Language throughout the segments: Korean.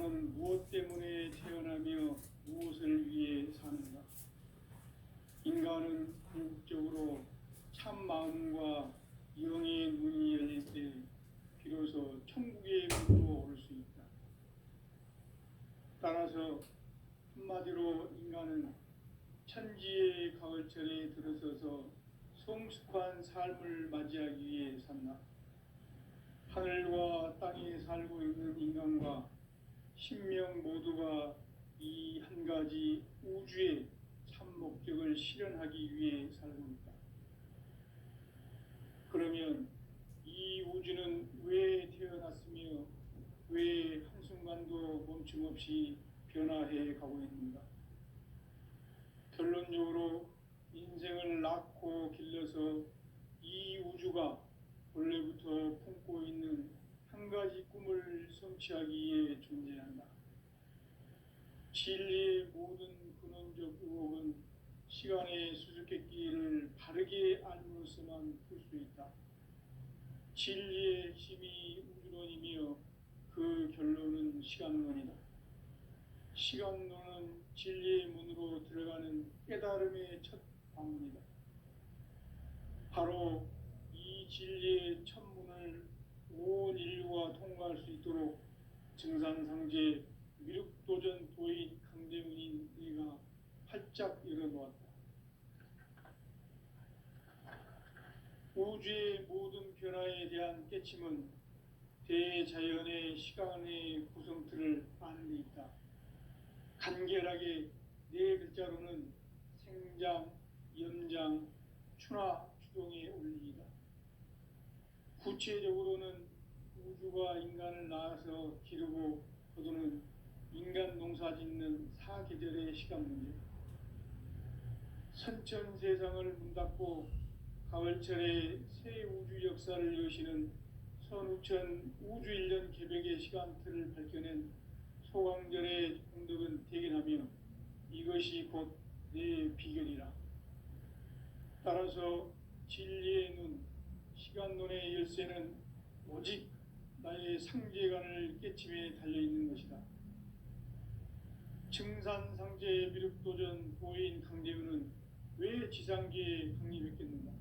너는 무엇 때문에 태어나며 무엇을 위해 사는가? 인간은 궁극적으로 참 마음과 영의 눈이 열릴 때 비로소 천국의 문으로 올 수 있다. 따라서 한마디로 인간은 천지의 가을철에 들어서서 성숙한 삶을 맞이하기 위해 산다. 하늘과 땅에 살고 있는 인간과 신명 모두가 이 한 가지 우주의 참 목적을 실현하기 위해 살고 있다. 그러면 이 우주는 왜 태어났으며 왜 한순간도 멈춤없이 변화해 가고 있는가? 결론적으로 인생을 낳고 길러서 이 우주가 원래부터 품고 있는 한 가지 꿈을 성취하기 위해 존재한다. 진리의 모든 근원적 의혹은 시간의 수수께끼를 바르게 알므로써만 풀 수 있다. 진리의 핵심이 우주론이며 그 결론은 시간론이다. 시간론은 진리의 문으로 들어가는 깨달음의 첫 방문이다. 바로 이 진리의 첫 문을 온 인류가 통과할 수 있도록 증산상제 미륵도전 도인 강대문인 네가 활짝 열어놓았다. 우주의 모든 변화에 대한 깨침은 대자연의 시간의 구성틀을 아는 데 있다. 간결하게 네 글자로는 생장, 연장, 추나 추동의 원리이다. 구체적으로는 우주가 인간을 낳아서 기르고 거두는 인간 농사 짓는 사계절의 시간 문제. 선천 세상을 문닫고 가을철에 새 우주 역사를 여시는 선우천 우주 1년 개벽의 시간틀을 밝혀낸 소강절의 공덕은 대견하며 이것이 곧 내 비결이라. 따라서 진리의 눈, 시간론의 열쇠는 오직 나의 상제관을 깨침에 달려있는 것이다. 증산상제 미륵도전 도인 강재훈은 왜 지상계에 강림했겠는가?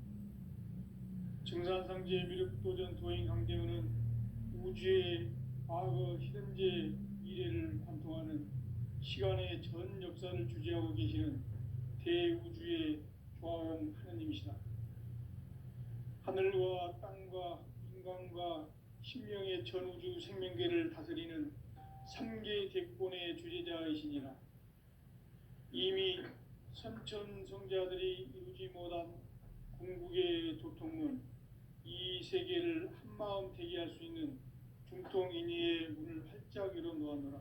증산상제 미륵도전 도인 강재훈은 우주의 과거, 현재, 미래를 관통하는 시간의 전 역사를 주재하고 계시는 대우주의 조화원 하느님이시다. 하늘과 땅과 인간과 신명의 전우주 생명계를 다스리는 3개 대권의 주재자이시니라. 이미 선천성자들이 이루지 못한 궁극의 도통문, 이 세계를 한마음 대기할 수 있는 중통인의의 문을 활짝 열어놓았노라.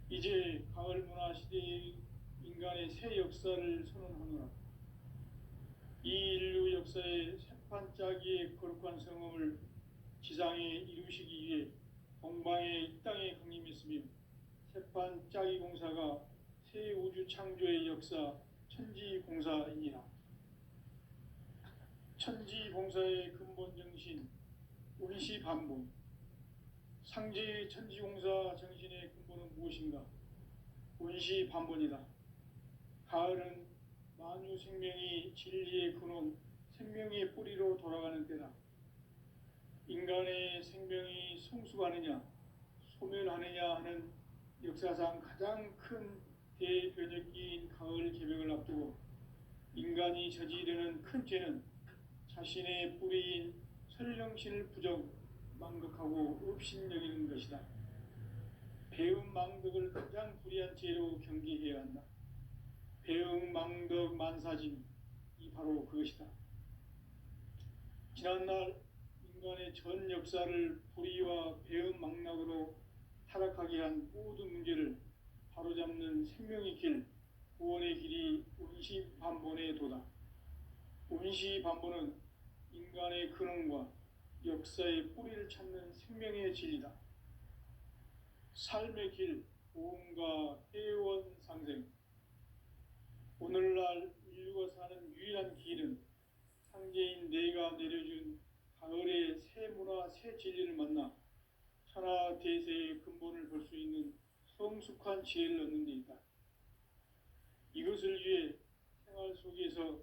이제 가을 문화 시대의 인간의 새 역사를 선언하노라. 이 인류 역사의 새판짜기의 거룩한 성음을 지상에 이루시기 위해 동방의 이 땅에 강림했으며 새판짜기 공사가 새 우주 창조의 역사 천지공사이니라. 천지공사의 근본 정신 운시반본. 상제의 천지공사 정신의 근본은 무엇인가? 운시반본이다. 가을은 만유 생명이 진리의 근원, 생명의 뿌리로 돌아가는 때다. 인간의 생명이 성숙하느냐, 소멸하느냐 하는 역사상 가장 큰 대변혁기인 가을 개벽을 앞두고 인간이 저지르는 큰 죄는 자신의 뿌리인 설령신을 부정, 망극하고 업신여기는 것이다. 배움 망덕을 가장 불의한 죄로 경계해야 한다. 배움 망덕 만사진, 이 바로 그것이다. 지난날 인간의 전 역사를 불의와 배움 망락으로 타락하게 한 모든 문제를 바로잡는 생명의 길, 구원의 길이 운시반본의 도다. 운시반본은 인간의 근원과 역사의 뿌리를 찾는 생명의 진리다. 삶의 길, 보험과 회원상생. 오늘날 인류가 사는 유일한 길은 상제인 내가 내려준 가을의 새 문화, 새 진리를 만나 천하 대세의 근본을 볼 수 있는 성숙한 지혜를 얻는 데 있다. 이것을 위해 생활 속에서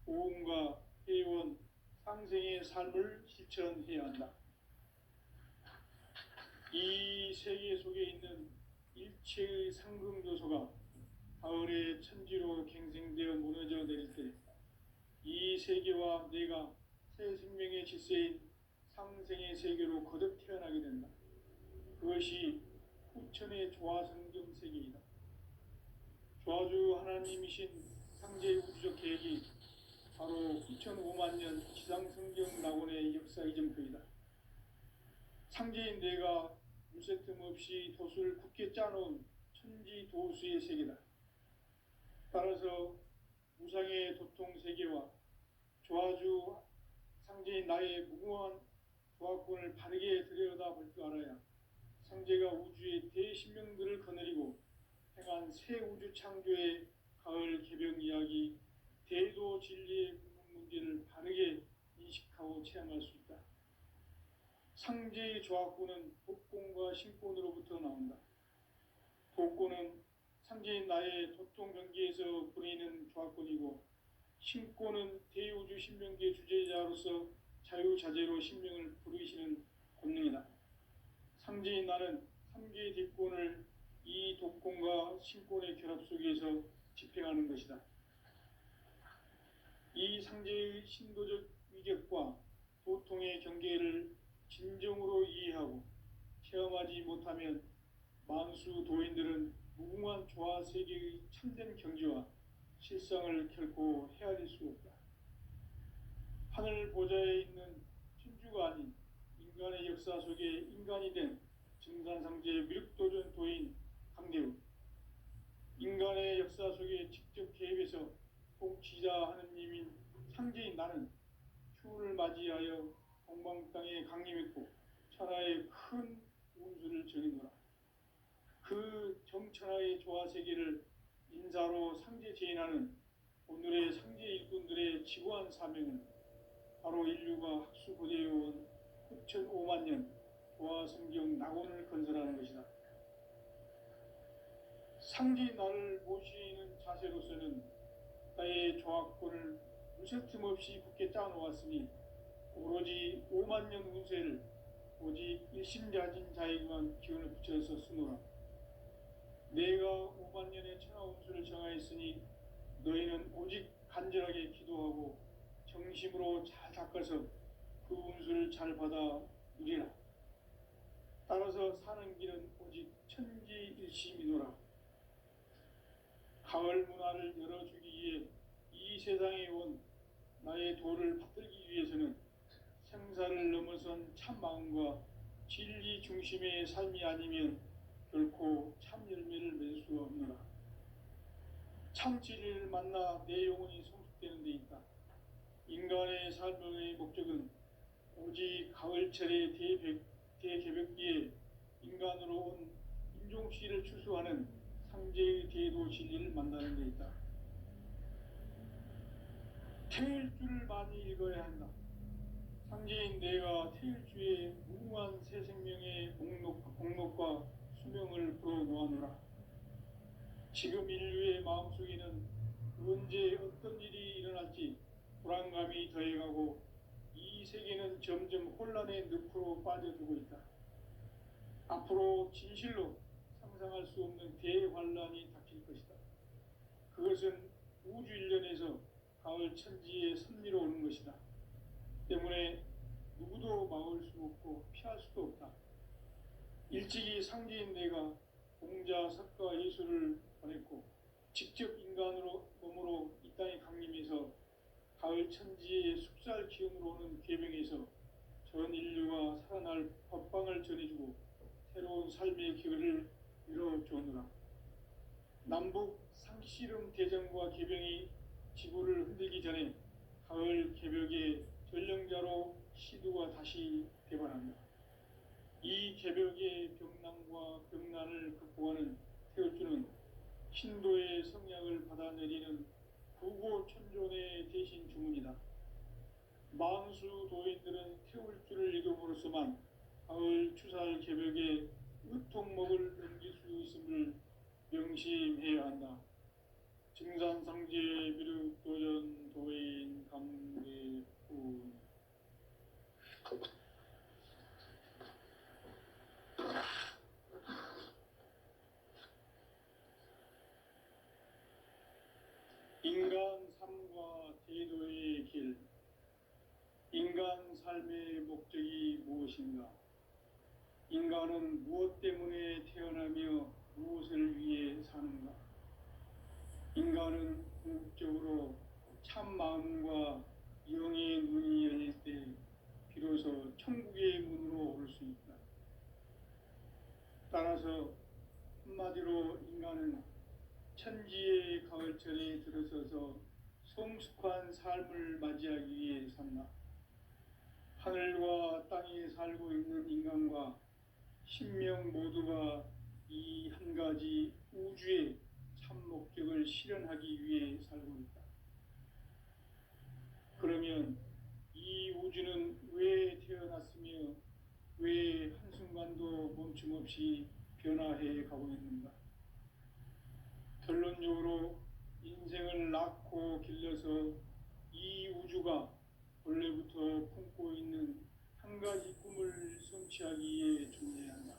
보험과 회원, 상생의 삶을 실천해야 한다. 이 세계 속에 있는 일체의 상금 요소가 가을의 천지로 갱생되어 무너져 내릴 때 이 세계와 내가 새 생명의 질서인 상생의 세계로 거듭 태어나게 된다. 그것이 후천의 조화성경 세계이다. 조화주 하나님이신 상제의 우주적 계획이 바로 9,5만 년 지상성경 낙원의 역사 이전표이다. 상제인 내가 물새틈 없이 도수를 굳게 짜놓은 천지 도수의 세계다. 따라서 무상의 도통 세계와 조화주 상제인 나의 무궁한 조화권을 바르게 들여다볼 줄 알아야 상제가 우주의 대신명들을 거느리고 행한 새 우주 창조의 가을 개병 이야기, 대도 진리의 문제를 바르게 인식하고 체험할 수 있다. 상제의 조화권은 독권과 신권으로부터 나온다. 독권은 상제인 나의 도통 경계에서 부리는 조화권이고, 신권은 대우주 신명계 주제자로서 자유자재로 신명을 부르시는 권능이다. 상제인 나는 3개의 뒷권을 이 독권과 신권의 결합 속에서 집행하는 것이다. 이 상제의 신도적 위격과 도통의 경계를 진정으로 이해하고 체험하지 못하면 만수 도인들은 무궁한 조화 세계의 참된 경지와 실상을 결코 헤아릴 수 없다. 하늘 보좌에 있는 천주가 아닌 인간의 역사 속에 인간이 된 증산상제 미륵도전 도인 강대우, 인간의 역사 속에 직접 개입해서 통치자 하느님인 상제인 나는 추운을 맞이하여 동방 땅에 강림했고 천하의 큰 운수를 전이노라. 그 정천하의 조화 세계를 인사로 상제 제인하는 오늘의 상제 일꾼들의 지구한 사명은 바로 인류가 학수고대해온 9,5만 년 조화 성경 낙원을 건설하는 것이다. 상제인 나를 모시는 자세로서는 나의 조화권을 무쇠틈 없이 굳게 짜놓았으니 오로지 5만 년 운세를 오직 일심자진 자에게만 기운을 붙여서 쓰노라. 내가 5만 년의 천하 운수를 정하였으니 너희는 오직 간절하게 기도하고 정심으로 잘 닦아서 그 운수를 잘 받아 누리라. 따라서 사는 길은 오직 천지일심이노라. 가을 문화를 열어주기 위해 이 세상에 온 나의 도를 받들기 위해서는 생사를 넘어선 참 마음과 진리 중심의 삶이 아니면 결코 참 열매를 맺을 수가 없노라. 참 진리를 만나 내 영혼이 성숙되는 데 있다. 인간의 삶의 목적은 오직 가을철의 대개벽기에 인간으로 온 인종씨를 추수하는 상제의 대도 진리를 만나는 데 있다. 태일주를 많이 읽어야 한다. 상제인 내가 태일주의 무궁한 새 생명의 목록과 수명을 불어놓아노라. 지금 인류의 마음속에는 언제 어떤 일이 일어날지 불안감이 더해가고 이 세계는 점점 혼란의 늪으로 빠져들고 있다. 앞으로 진실로 상상할 수 없는 대환란이 닥칠 것이다. 그것은 우주 일련에서 가을 천지의 섭리로 오는 것이다. 때문에 누구도 막을 수 없고 피할 수도 없다. 일찍이 상제인 내가 공자, 석가, 예수를 보냈고 직접 인간으로 몸으로 이 땅에 강림해서 가을 천지의 숙살 기운으로 오는 계명에서 전 인류가 살아날 법방을 전해주고 새로운 삶의 기회를 열어주느라. 남북 상씨름 대전과 계병이 지구를 흔들기 전에 가을 개벽의 전령자로 시두가 다시 대발합니다. 이 개벽의 병난과 병난을 극복하는 태울주는 신도의 성약을 받아내리는 구고천존의 대신 주문이다. 만수 도인들은 태울주를 읽음으로써만 가을 추살 개벽에 으통목을 넘길 수 있음을 명심해야 한다. 증산상제 미륵 도전 도인 감대우. 인간 삶과 태도의 길. 인간 삶의 목적이 무엇인가? 인간은 무엇 때문에 태어나며 무엇을 위해 사는가? 인간은 궁극적으로 참 마음과 영의 눈이 열릴 때 비로소 천국의 문으로 올 수 있다. 따라서 한마디로 인간은 천지의 가을철에 들어서서 성숙한 삶을 맞이하기 위해 산다. 하늘과 땅에 살고 있는 인간과 신명 모두가 이 한 가지 우주의 참 목적을 실현하기 위해 살고 있다. 그러면 이 우주는 왜 태어났으며 왜 한순간도 멈춤 없이 변화해 가고 있는가? 결론적으로 인생을 낳고 길러서 이 우주가 원래부터 품고 있는 한 가지 꿈을 성취하기 위해 존재한다.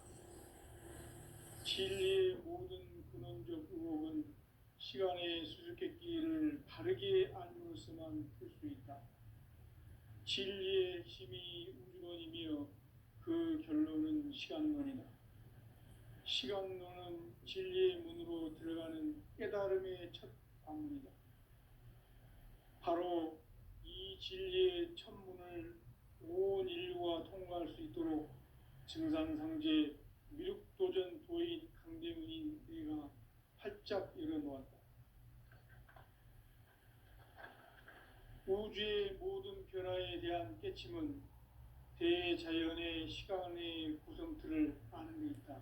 진리의 모든 근원적 의혹은 시간의 수수께끼를 바르게 알므로서만 풀 수 있다. 진리의 핵심이 우주론이며 그 결론은 시간론이다. 시간론은 진리의 문으로 들어가는 깨달음의 첫 방문이다. 바로 이 진리의 첫 문을 온 인류가 통과할 수 있도록 증산상제 미륵도전 도인 강대문인 내가 활짝 열어놓았다. 우주의 모든 변화에 대한 깨침은 대자연의 시간의 구성틀을 아는 데 있다.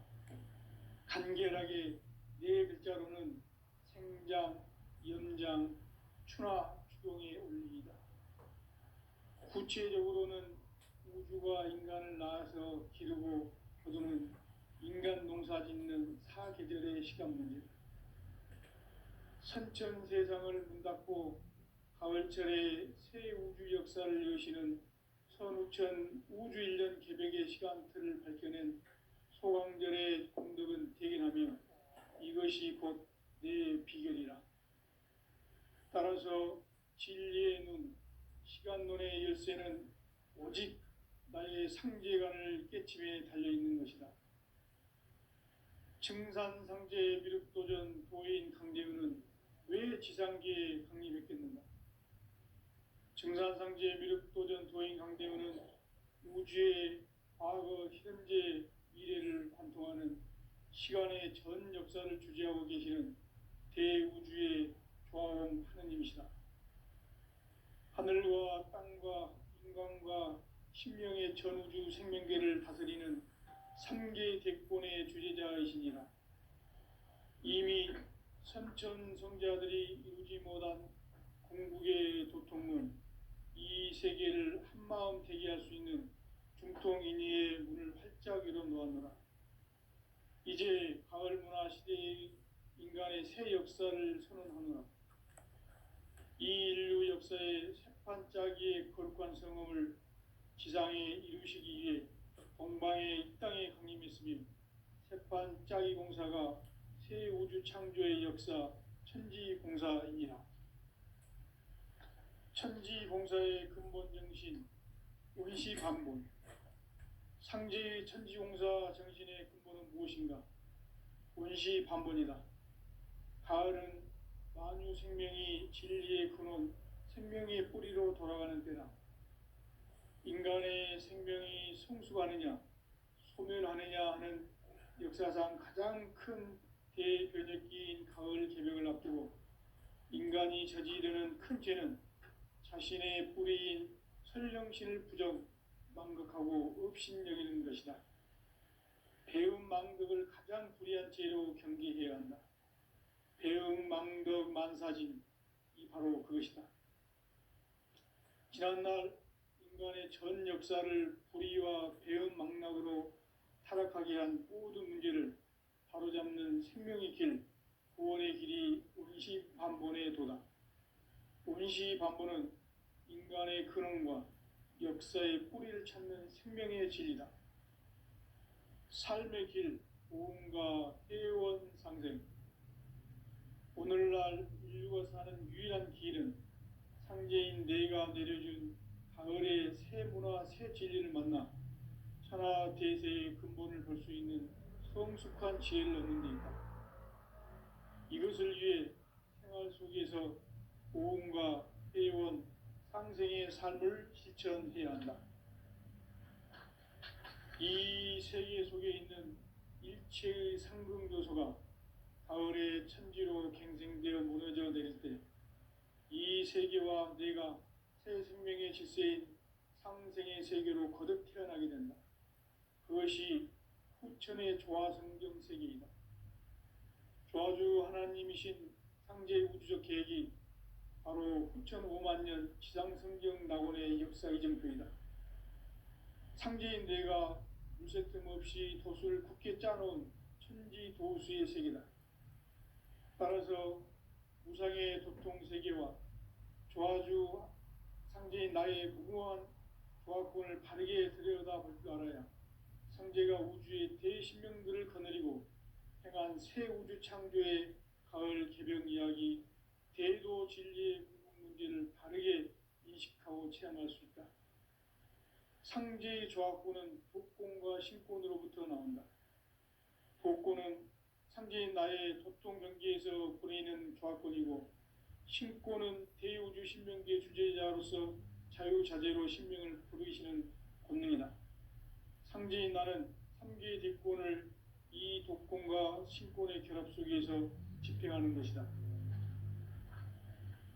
간결하게 네 글자로는 생장, 연장, 추나 추동의 원리이다. 구체적으로는 우주가 인간을 낳아서 기르고 거두는 인간 농사 짓는 사계절의 시간 문제다. 선천 세상을 문 닫고 가을철에 새 우주 역사를 여시는 선우천 우주 1년 개벽의 시간틀을 밝혀낸 소강절의 공덕은 대견하며 이것이 곧 내 비결이라. 따라서 진리의 눈, 시간론의 열쇠는 오직 나의 상제관을 깨침에 달려있는 것이다. 증산상제 미륵도전 도인 강대우는 왜 지상계에 강림했겠는가? 증산상제 미륵도전 도인 강대우는 우주의 과거, 현재, 미래를 관통하는 시간의 전 역사를 주재하고 계시는 대우주의 조화원 하느님이시다. 하늘과 땅과 인간과 신명의 전우주 생명계를 다스리는 3개 대권의 주재자이시니라. 이미 선천 성자들이 이루지 못한 궁극의 도통문, 이 세계를 한마음 되게 할 수 있는 중통인의의 문을 활짝 열어놓았노라. 이제 가을 문화 시대의 인간의 새 역사를 선언하노라. 이 인류 역사의 새판짜기의 거룩한 성험을 지상에 이루시기 위해 동방의 이 땅에 강림했으며 새판짜기 공사가 새 우주 창조의 역사 천지공사이니라. 천지공사의 근본 정신 원시반본. 상제의 천지공사 정신의 근본은 무엇인가? 원시반본이다. 가을은 만유 생명이 진리의 근원, 생명의 뿌리로 돌아가는 때다. 인간의 생명이 성숙하느냐, 소멸하느냐 하는 역사상 가장 큰 대변혁기인 가을 개벽을 앞두고 인간이 저지르는 큰 죄는 자신의 뿌리인 설령신을 부정, 망극하고 업신여기는 것이다. 배움 망덕을 가장 불의한 죄로 경계해야 한다. 배움 망덕 만사진, 이 바로 그것이다. 지난날 인간의 전 역사를 불의와 배움 망락으로 타락하게 한 모든 문제를 바로잡는 생명의 길, 구원의 길이 운시반본에 도다. 운시반본은 인간의 근원과 역사의 뿌리를 찾는 생명의 진리다. 삶의 길, 보험과 회원 상생. 오늘날 인류가 사는 유일한 길은 상제인 내가 내려준 가을의 새 문화, 새 진리를 만나 천하 대세의 근본을 볼 수 있는 성숙한 지혜를 얻는 데 있다. 이것을 위해 생활 속에서 보험과 회원, 상생의 삶을 실천해야 한다. 이 세계 속에 있는 일체의 상승조소가 가을의 천지로 갱생되어 무너져 내릴 때 이 세계와 내가 새 생명의 질서인 상생의 세계로 거듭 태어나게 된다. 그것이 후천의 조화성경 세계이다. 조화주 하나님이신 상제 우주적 계획이 바로 후천 5만 년 지상성경 낙원의 역사 이정표이다. 상제인 내가 물새 틈 없이 도수를 굳게 짜놓은 천지 도수의 세계다. 따라서 우상의 도통 세계와 조화주 상제인 나의 무궁한 조화권을 바르게 들여다볼 줄 알아야 상제가 우주의 대신명들을 거느리고 행한 새 우주 창조의 가을 개병 이야기, 대도 진리의 문제를 바르게 인식하고 체험할 수 있다. 상제의 조화권은 복권과 신권으로부터 나온다. 복권은 상제인 나의 도통 경계에서 보내는 조화권이고, 신권은 대우주 신명기의 주제자로서 자유자재로 신명을 부르시는 권능이다. 상제인 나는 3개의 뒷권을 이 독권과 신권의 결합 속에서 집행하는 것이다.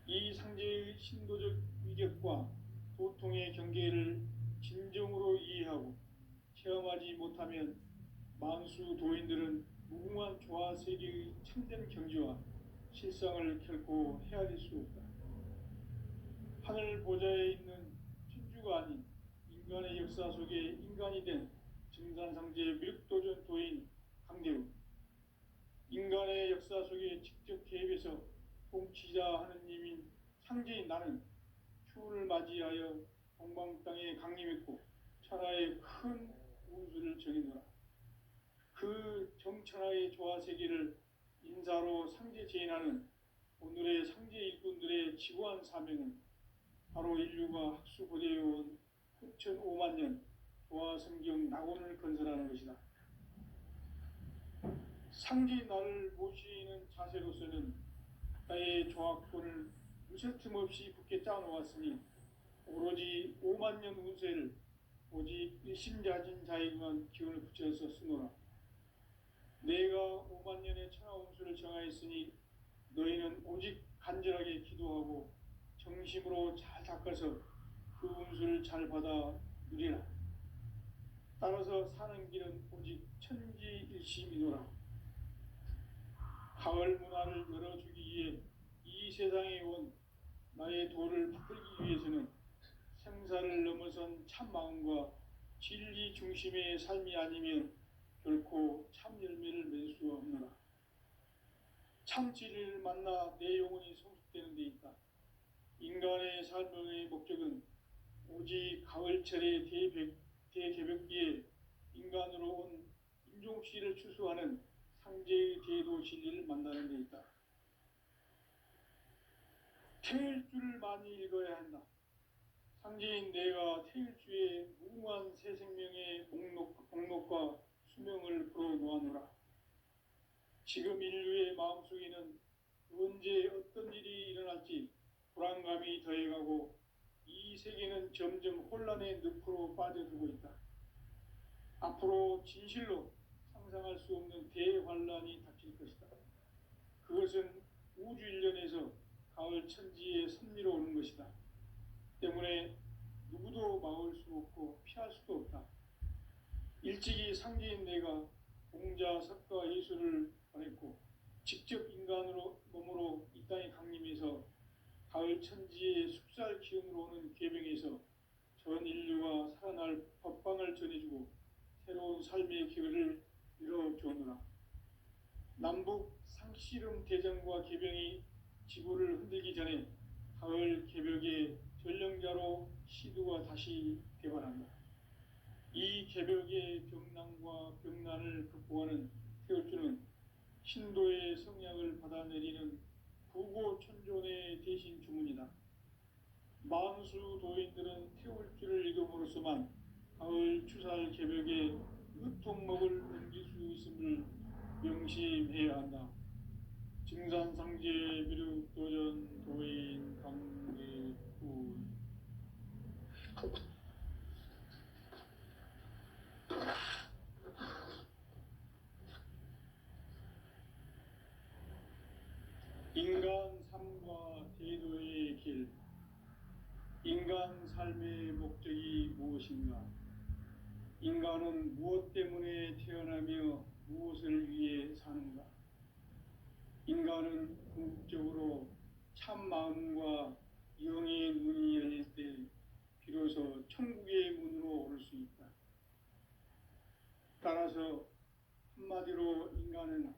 이 상제의 신도적 위격과 도통의 경계를 진정으로 이해하고 체험하지 못하면 만수 도인들은 무궁한 조화 세계의 참된 경지와 실상을 결코 헤아릴 수 없다. 하늘 보좌에 있는 천주가 아닌 인간의 역사 속에 인간이 된 증산상제 미륵도전 도인 강대우, 인간의 역사 속에 직접 개입해서 통치자 하느님인 상제인 나는 추운을 맞이하여 동방 땅에 강림했고 천하의 큰 운수를 정해노라. 그 정천하의 조화세계를 인사로 상제 제인하는 오늘의 상제 일꾼들의 지구한 사명은 바로 인류가 학수고대해온 후천 5만 년 조화성경 낙원을 건설하는 것이다. 상제인 나를 모시는 자세로서는 나의 조화권을 무쇠틈 없이 굳게 짜놓았으니 오로지 5만 년 운세를 오직 일심자진 자에게만 기운을 붙여서 쓰노라. 내가 5만 년의 천하 운수를 정하였으니 너희는 오직 간절하게 기도하고 정심으로 잘 닦아서 그 운수를 잘 받아 누리라. 따라서 사는 길은 오직 천지일심이노라. 가을 문화를 열어주기 위해 이 세상에 온 나의 도를 붙들기 위해서는 생사를 넘어선 참 마음과 진리 중심의 삶이 아니면 결코 참 열매를 맺을 수가 없노라. 참 진리를 만나 내 영혼이 성숙되는 데 있다. 인간의 삶의 목적은 오직 가을철의 대개벽기에 인간으로 온 인종씨를 추수하는 상제의 대도 진리를 만나는 데 있다. 태일주를 많이 읽어야 한다. 상제인 내가 태일주의 무궁한 새 생명의 목록과 수명을 풀어놓아노라. 지금 인류의 마음속에는 언제 어떤 일이 일어날지 불안감이 더해가고 이 세계는 점점 혼란의 늪으로 빠져들고 있다. 앞으로 진실로 상상할 수 없는 대환란이 닥칠 것이다. 그것은 우주 일련에서 가을 천지의 섭리로 오는 것이다. 때문에 누구도 막을 수 없고 피할 수도 없다. 일찍이 상제인 내가 공자, 석가, 예수를 보냈고 직접 인간으로 몸으로 이 땅에 강림해서 가을 천지의 숙살 기운으로 오는 계병에서 전 인류가 살아날 법방을 전해주고 새로운 삶의 기회를 열어주었노라. 남북 상씨름 대전과 개병이 지구를 흔들기 전에 가을 개벽의 전령자로 시두가 다시 개발한다. 이 개벽의 병난과 병난을 극복하는 태울주는 신도의 성량을 받아내리는 부고천존의 대신 주문이다. 만수 도인들은 태울주를 읽음으로써만 가을 추살 개벽의 의통목을 넘길 수 있음을 명심해야 한다. 증산상제 미륵도전 도인 강대구. 인간 삶과 제도의 길. 인간 삶의 목적이 무엇인가? 인간은 무엇 때문에 태어나며 무엇을 위해 사는가? 인간은 궁극적으로 참 마음과 영의 문이 열릴 때 비로소 천국의 문으로 오를 수 있다. 따라서 한마디로 인간은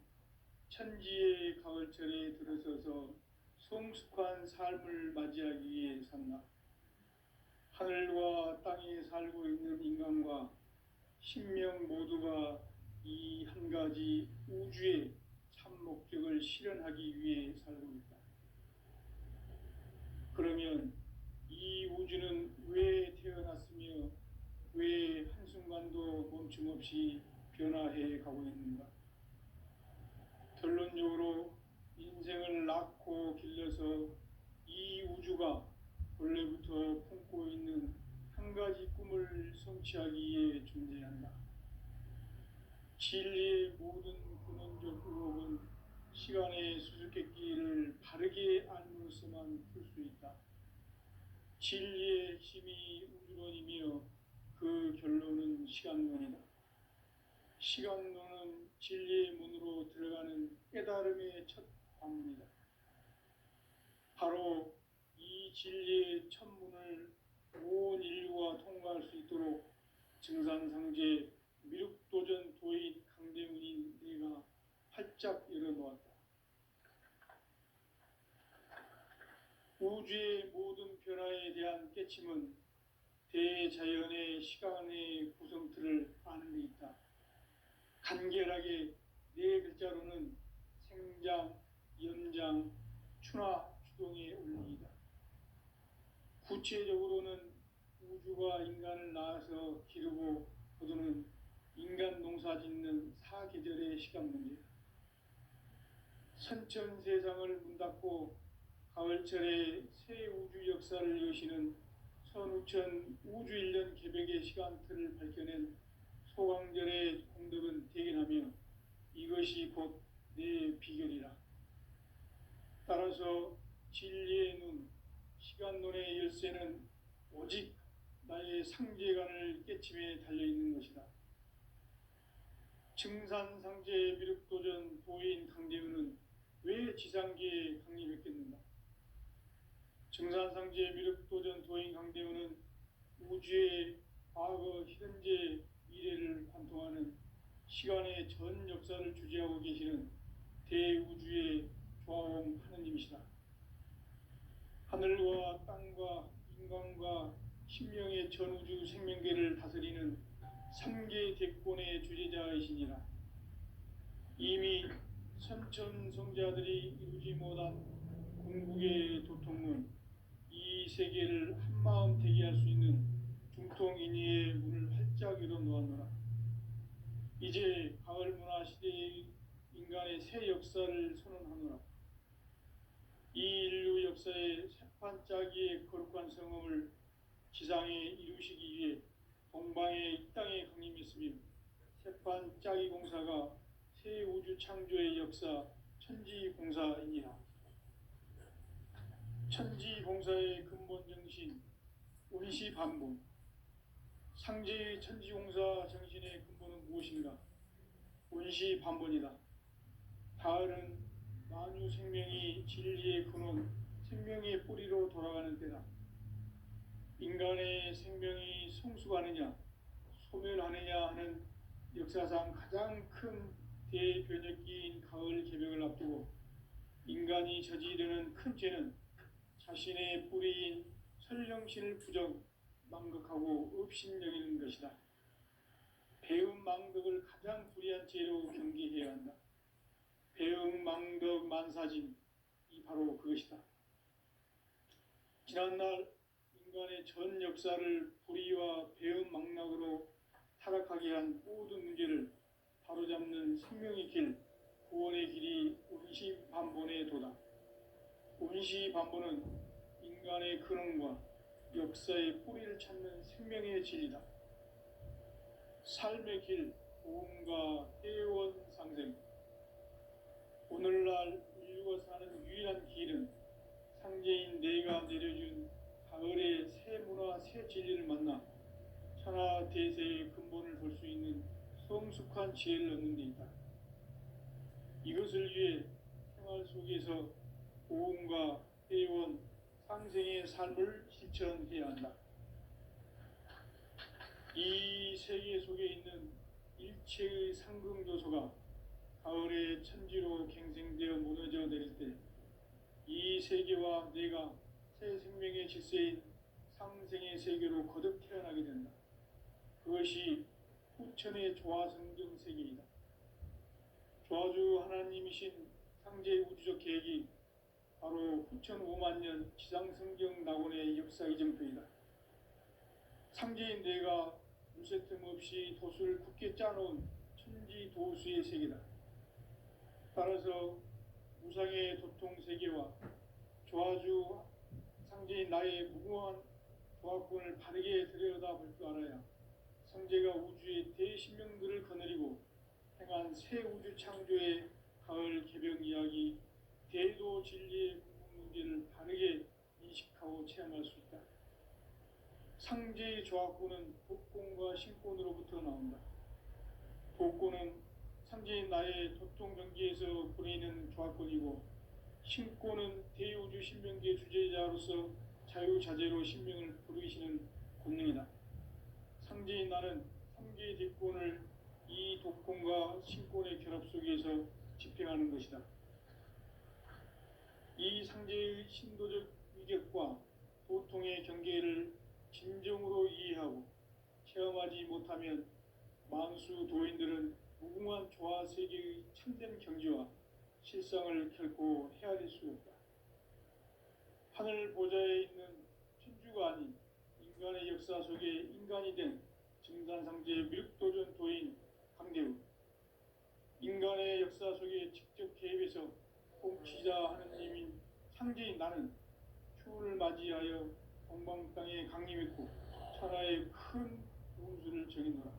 천지의 가을철에 들어서서 성숙한 삶을 맞이하기 위해 산다. 하늘과 땅에 살고 있는 인간과 신명 모두가 이 한 가지 우주의 참 목적을 실현하기 위해 살고 있다. 그러면 이 우주는 왜 태어났으며 왜 한순간도 멈춤없이 변화해 가고 있는가? 결론적으로 인생을 낳고 길러서 이 우주가 원래부터 품고 있는 한 가지 꿈을 성취하기 위해 존재한다. 진리의 모든 근원적 의혹은 시간의 수수께끼를 바르게 알므로써만 풀 수 있다. 진리의 핵심이 우주론이며 그 결론은 시간론이다. 시간론은 진리의 문으로 들어가는 깨달음의 첫 관문이다. 바로 이 진리의 첫 문을 온 인류가 통과할 수 있도록 증산상제 미륵도전 도인 강대문인 내가 활짝 열어놓았다. 우주의 모든 변화에 대한 깨침은 대자연의 시간의 구성틀을 아는 데 있다. 간결하게 네 글자로는 생장, 연장, 추나 추동의 원리이다. 구체적으로는 우주가 인간을 낳아서 기르고 거두는 인간 농사 짓는 사계절의 시간 문제다. 선천세상을 문닫고 가을철에 새 우주 역사를 여시는 선우천 우주일년 개벽의 시간틀을 밝혀낸 소강절의 공덕은 대견하며 이것이 곧 내 비결이라. 따라서 진리의 눈, 시간론의 열쇠는 오직 나의 상제관을 깨침에 달려있는 것이다. 증산상제 미륵도전 도인 강대우는 왜 지상계에 강림했겠는가? 증산상제 미륵도전 도인 강대우는 우주의 과거, 현재, 미래를 관통하는 시간의 전 역사를 주재하고 계시는 대우주의 조화원 하느님이시다. 하늘과 땅과 인간과 신명의 전우주 생명계를 다스리는 3개 대권의 주재자이시니라. 이미 선천성자들이 이루지 못한 궁극의 도통문, 이 세계를 한마음 되게 할 수 있는 중통인의의 문을 활짝 열어놓았노라. 이제 가을 문화 시대의 인간의 새 역사를 선언하노라. 이 인류 역사의 새판짜기의 거룩한 성음을 지상에 이루시기 위해 동방의 이 땅에 강림했으며 새판짜기 공사가 새 우주 창조의 역사 천지공사이니라. 천지공사의 근본 정신 운시반복. 상제의 천지공사 정신의 근본은 무엇인가? 운시반복이다. 가을은 만유 생명이 진리의 근원, 생명의 뿌리로 돌아가는 때다. 인간의 생명이 성숙하느냐, 소멸하느냐 하는 역사상 가장 큰 대변혁기인 가을 개벽을 앞두고 인간이 저지르는 큰 죄는 자신의 뿌리인 설령신을 부정, 망극하고 업신여기는 것이다. 배음 망덕을 가장 불의한 죄로 경계해야 한다. 배음 망덕 만사짐이 바로 그것이다. 지난날 인간의 전 역사를 불의와 배음 망락으로 타락하게 한 모든 문제를 바로잡는 생명의 길, 구원의 길이 운시반본에 도다. 운시반본은 인간의 근원과 역사의 뿌리를 찾는 생명의 진리다. 삶의 길, 보험과 회원 상생. 오늘날 인류가 사는 유일한 길은 상제인 내가 내려준 가을의 새 문화, 새 진리를 만나 천하 대세의 근본을 볼 수 있는 성숙한 지혜를 얻는 데 있다. 이것을 위해 생활 속에서 보험과 회원, 상생의 삶을 실천해야 한다. 이 세계 속에 있는 일체의 상승조소가 가을의 천지로 갱생되어 무너져 내릴 때 이 세계와 내가 새 생명의 질서인 상생의 세계로 거듭 태어나게 된다. 그것이 후천의 조화성경 세계이다. 조화주 하나님이신 상제 우주적 계획이 바로 후천 5만 년 지상성경 낙원의 역사 이정표이다. 상제인 내가 무쇠 틈 없이 도수를 굳게 짜놓은 천지 도수의 세계다. 따라서 무상의 도통 세계와 조화주 상제인 나의 무궁한 조화권을 바르게 들여다볼 줄 알아야 성제가 우주의 대신명들을 거느리고 행한 새 우주 창조의 가을 개벽 이야기, 대도 진리의 궁극 문제를 바르게 인식하고 체험할 수 있다. 상제의 조화권은 복권과 신권으로부터 나온다. 복권은 상제인 나의 도통 경계에서 보내는 조화권이고, 신권은 대우주 신명계 주제자로서 자유자재로 신명을 부르시는 권능이다. 상제인 나는 3개의 대권을 이 독권과 신권의 결합 속에서 집행하는 것이다. 이 상제의 신도적 위격과 도통의 경계를 진정으로 이해하고 체험하지 못하면 만수 도인들은 무궁한 조화 세계의 참된 경지와 실상을 결코 헤아릴 수 없다. 하늘 보좌에 있는 천주가 아닌 인간의 역사 속에 인간이 된 증산상제 미륵도전 도인 강대우, 인간의 역사 속에 직접 개입해서 통치자 하느님인 상제인 나는 추운을 맞이하여 동방 땅에 강림했고 천하의 큰 운수를 정해노라.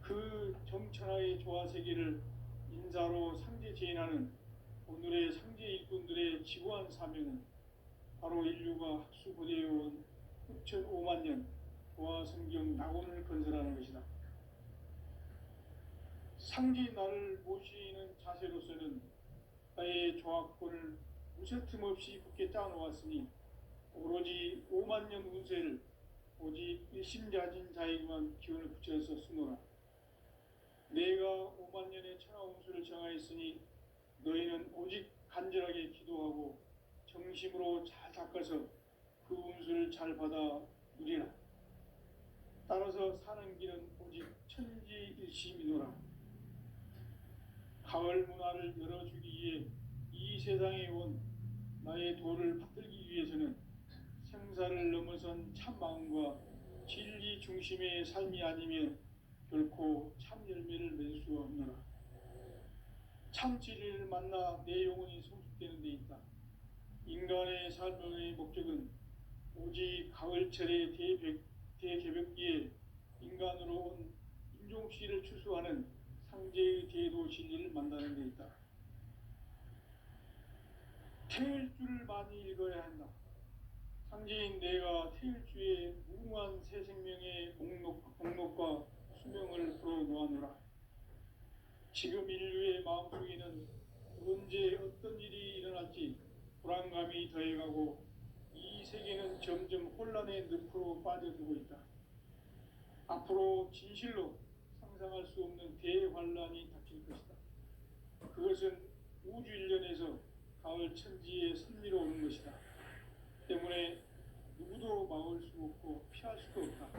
그 정천하의 조화 세계를 인사로 상제 제인하는 오늘의 상제 일꾼들의 지구한 사명은 바로 인류가 학수고대해온 후천 5만 년 조화 성경 낙원을 건설하는 것이다. 상제인 나를 모시는 자세로서는 나의 조화권을 무쇠틈 없이 굳게 짜놓았으니 오로지 5만 년 운세를 오직 일심자진 자에게만 기운을 붙여서 쓰노라. 내가 5만 년의 천하 운수를 정하였으니 너희는 오직 간절하게 기도하고 정심으로 잘 닦아서 그 운수를 잘 받아 누리라. 따라서 사는 길은 오직 천지일심이노라. 가을 문화를 열어주기 위해 이 세상에 온 나의 도를 받들기 위해서는 생사를 넘어선 참 마음과 진리 중심의 삶이 아니면 결코 참 열매를 맺을 수 없노라. 참 진리를 만나 내 영혼이 성숙되는 데 있다. 인간의 삶의 목적은 오직 가을철의 대개벽기에 인간으로 온 인종씨를 추수하는 상제의 대도 진리를 만나는 데 있다. 태일주를 많이 읽어야 한다. 상제인 내가 태일주의 무궁한 새 생명의 목록과 수명을 풀어놓아노라. 지금 인류의 마음속에는 언제 어떤 일이 일어날지 불안감이 더해가고 이 세계는 점점 혼란의 늪으로 빠져들고 있다. 앞으로 진실로 상상할 수 없는 대환란이 닥칠 것이다. 그것은 우주 일련에서 가을 천지의 섭리로 오는 것이다. 때문에 누구도 막을 수 없고 피할 수도 없다.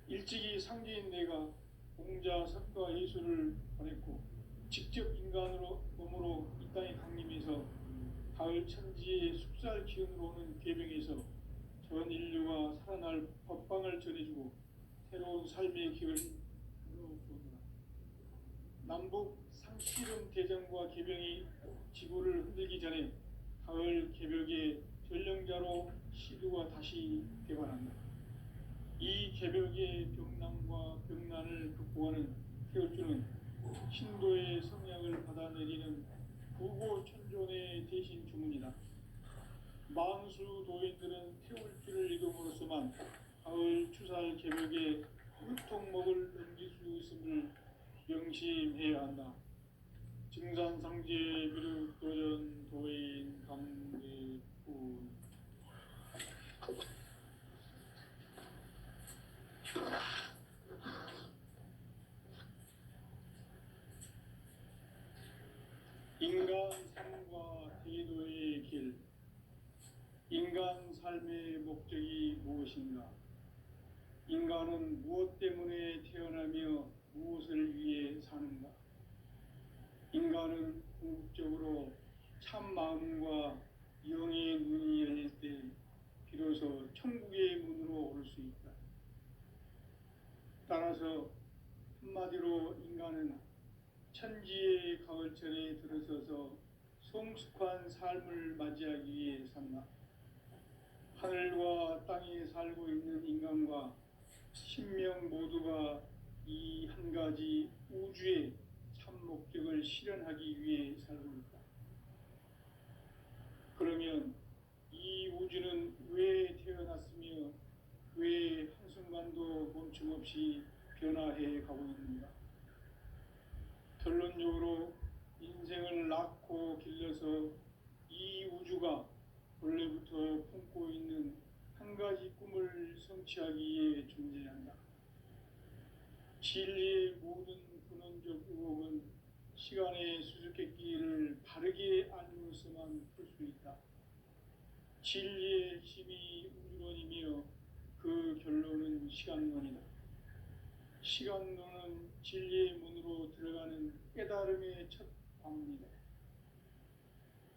일찍이 상제인 내가 공자, 석가, 예수를 보냈고 직접 인간으로 몸으로 이 땅에 강림해서 가을 천지의 숲살 기운으로 오는 계명에서 전 인류가 살아날 법방을 전해주고 새로운 삶의 길을 열어주었다. 남북 상씨름 대전과 계명이 지구를 흔들기 전에 가을 개벽의 전령자로 시두가 다시 개발한다. 이 개벽의 병난과 병난을 극복하는 태울주는 신도의 성량을 받아내리는 구고천존의 대신 주문이다. 만수 도인들은 태울주를 읽음으로써만 가을 추살 개벽에 유통목을 넘길 수 있음을 명심해야 한다. 증산상제 비륵도전 도인 강대군. 인간 삶과 태도의 길. 인간 삶의 목적이 무엇인가? 인간은 무엇 때문에 태어나며 무엇을 위해 사는가? 인간은 궁극적으로 참 마음과 영의 눈이 열릴 때 비로소 천국의 문으로 올 수 있다. 따라서 한마디로 인간은 천지의 가을철에 들어서서 성숙한 삶을 맞이하기 위해 산다. 하늘과 땅에 살고 있는 인간과 신명 모두가 이 한 가지 우주의 참 목적을 실현하기 위해 살고 있다. 그러면 이 우주는 왜 태어났으며 왜 한순간도 멈춤없이 변화해 가고 있는가? 결론적으로 인생을 낳고 길러서 이 우주가 원래부터 품고 있는 한 가지 꿈을 성취하기 위해 존재한다. 진리의 모든 근원적 의혹은 시간의 수수께끼를 바르게 알므로서만 풀 수 있다. 진리의 핵심이 우주론이며 그 결론은 시간론이다. 시간론은 진리의 문으로 들어가는 깨달음의 첫 방문이다.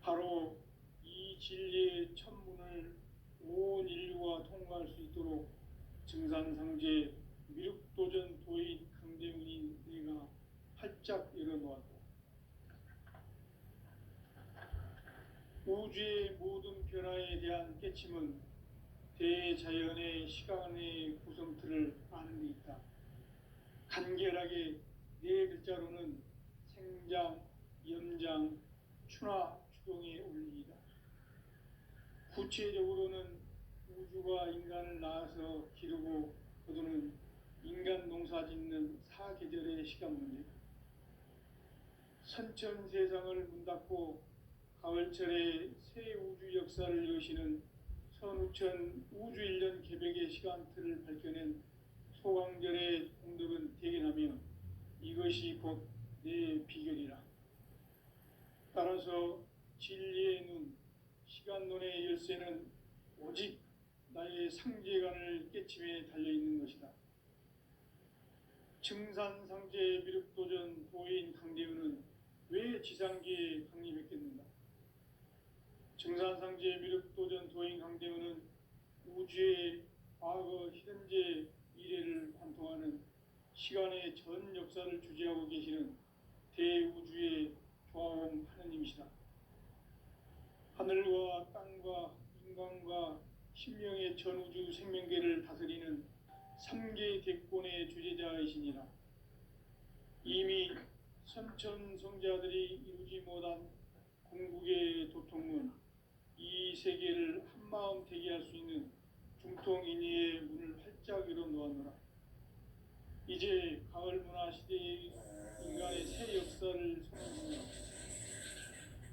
바로 이 진리의 첫 문을 온 인류가 통과할 수 있도록 증산상제 미륵도전 도인 강대문인 내가 활짝 열어놓았다. 우주의 모든 변화에 대한 깨침은 대자연의 시간의 구성틀을 아는 데 있다. 간결하게 네 글자로는 생장, 염장, 추나 추동의 원리이다. 구체적으로는 우주가 인간을 낳아서 기르고 거두는 인간 농사 짓는 사계절의 시간 문제다. 선천 세상을 문 닫고 가을철에 새 우주 역사를 여시는 선우천 우주 일년 개벽의 시간틀을 밝혀낸 소강절의 공덕은 대견하며 이것이 곧 내 비결이라. 따라서 진리의 눈, 시간론의 열쇠는 오직 나의 상제관을 깨침에 달려있는 것이다. 증산상제 미륵도전 도인 강대훈은 왜 지상계에 강림했겠는가? 증산상제 미륵도전 도인 강대훈은 우주의 과거, 현재, 미래를 관통하는 시간의 전 역사를 주재하고 계시는 대우주의 조화음 하느님이시다. 하늘과 땅과 인간과 신명의 전우주 생명계를 다스리는 3개 대권의 주재자이시니라. 이미 선천성자들이 이루지 못한 궁극의 도통문, 이 세계를 한마음 되게 할 수 있는 중통인의의 문을 활짝 열어놓았노라. 이제 가을 문화 시대의 인간의 새 역사를 선언합니다.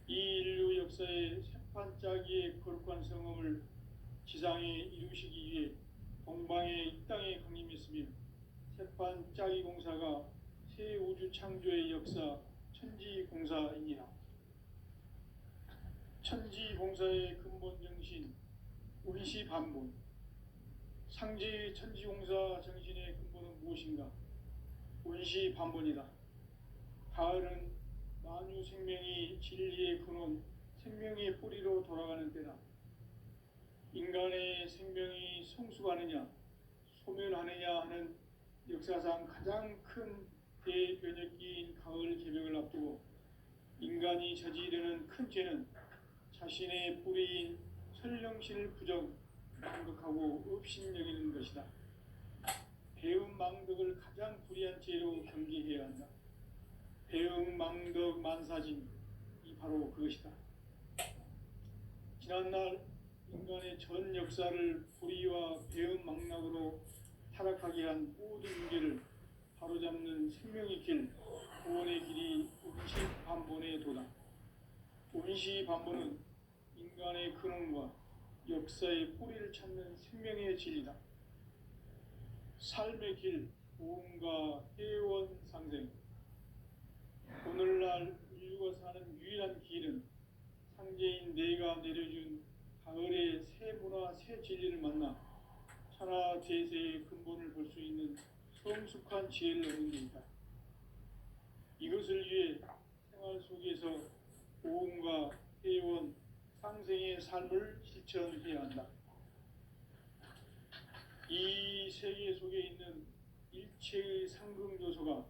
이 인류 역사의 새판짜기의 거룩한 성험을 지상에 이루시기 위해 동방의 이 땅에 강림했으며 재판 짜기 공사가 새 우주 창조의 역사 천지공사입니다. 천지공사의 근본 정신 운시반본. 상제의 천지공사 정신의 근본은 무엇인가? 운시반본이다. 가을은 만유 생명이 진리의 근원, 생명의 뿌리로 돌아가는 때다. 인간의 생명이 성숙하느냐, 소멸하느냐 하는 역사상 가장 큰 대변혁기인 가을 개벽을 앞두고 인간이 저지르는 큰 죄는 자신의 뿌리인 설령신을 망극하고 업신여기는 것이다. 배은망덕을 가장 불의한 죄로 경계해야 한다. 배은망덕 만사진이 바로 그것이다. 지난날 인간의 전 역사를 불의와 배은망락으로 타락하게 한 모든 문제를 바로잡는 생명의 길, 구원의 길이 운시반본의 도다. 운시반본은 인간의 근원과 역사의 뿌리를 찾는 생명의 진리다. 삶의 길, 구원과 회원 상생. 오늘날 인류가 사는 유일한 길은 상제인 내가 내려준 가을의 새 문화, 새 진리를 만나 천하 제세의 근본을 볼 수 있는 성숙한 지혜를 얻는 데이다. 이것을 위해 생활 속에서 보험과 회원, 상생의 삶을 실천해야 한다. 이 세계 속에 있는 일체의 상승조소가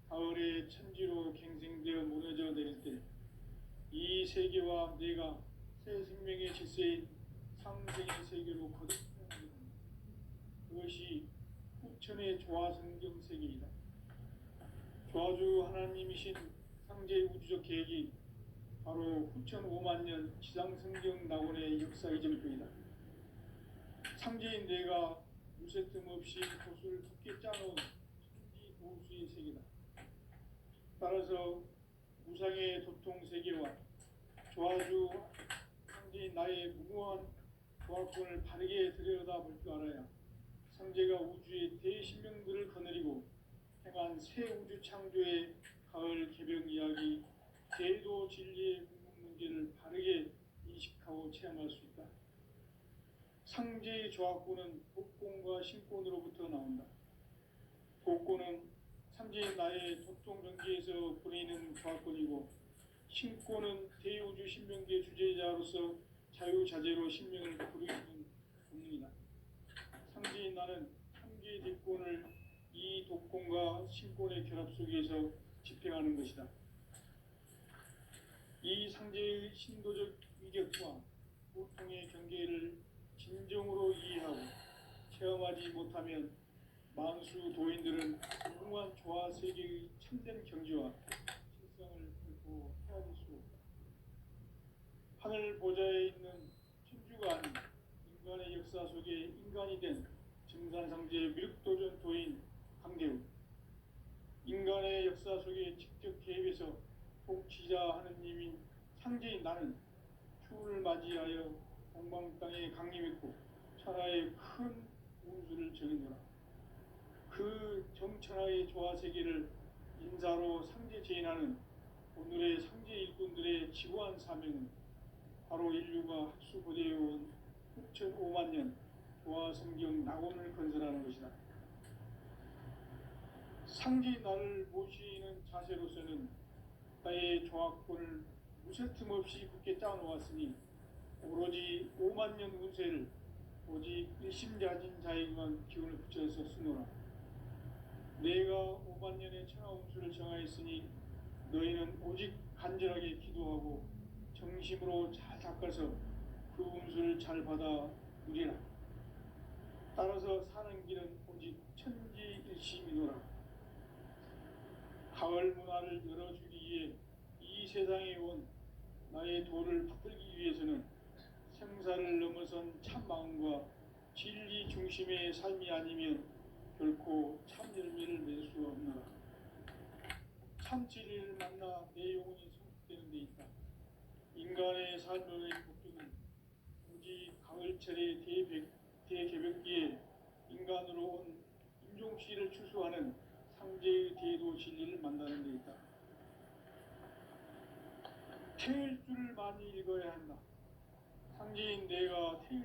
가을의 천지로 갱생되어 무너져 내릴 때 이 세계와 내가 새 생명의 질서인 상생의 세계로 거듭나게 됩니다. 그것이 후천의 조화성경 세계이다. 조화주 하나님이신 상제 우주적 계획이 바로 후천 5만 년 지상성경 낙원의 역사 이전표이다. 상제인 내가 무쇠 틈 없이 도수를 두께 짜놓은 천지 도수의 세계다. 따라서 무상의 도통 세계와 조화주 상제인 나의 무모한 조화권을 바르게 들여다볼 줄 알아야 상제가 우주의 대신명들을 거느리고 행한 새 우주 창조의 가을 개벽 이야기, 제도 진리의 궁극 문제를 바르게 인식하고 체험할 수 있다. 상제의 조화권은 복권과 신권으로부터 나온다. 복권은 상제의 나의 도통 경계에서 보내는 조화권이고, 신권은 대우주 신명계 주제자로서 자유자재로 신명을 부르는 본능이다. 상제인 나는 상제의 대권을 이 독권과 신권의 결합 속에서 집행하는 것이다. 이 상제의 신도적 위격과 고통의 경계를 진정으로 이해하고 체험하지 못하면 만수 도인들은 무궁한 조화 세계의 참된 경지와 실상을 결코 헤아릴 수 없다. 하늘 보좌에 있는 천주가 아닌 인간의 역사 속에 인간이 된 증산상제의 미륵도전 도인 강대우. 인간의 역사 속에 직접 개입해서 통치자 하느님인 상제인 나는 추운을 맞이하여 동방 땅에 강림했고 천하의 큰 운수를 정해노라. 그 정천하의 조화 세계를 인사로 상제 제인하는 오늘의 상제 일꾼들의 지고한 사명은 바로 인류가 학수고대해온 후천 5만 년 조화 성경 낙원을 건설하는 것이다. 상제 나를 모시는 자세로서는 나의 조화권을 무쇠틈 없이 굳게 짜놓았으니 오로지 5만 년 운세를 오직 일심자진 자에게만 기운을 붙여서 쓰노라. 내가 5만 년의 천하 운수를 정하였으니 너희는 오직 간절하게 기도하고 정심으로 잘 닦아서 그 운수를 잘 받아 누리라. 따라서 사는 길은 오직 천지일심이노라. 가을 문화를 열어주기 위해 이 세상에 온 나의 도를 붙들기 위해서는 생사를 넘어선 참 마음과 진리 중심의 삶이 아니면 결코 참 열매를 맺을 수 없노라. 참 진리를 만나 내 영혼이 성숙되는 데 있다. 인간의 삶의 목적은 오직 가을철의 대개벽기에 인간으로 온 윤종씨를 추수하는 상제의 대도 진리를 만나는 데 있다. 태일주를 많이 읽어야 한다. 상제인 내가 태일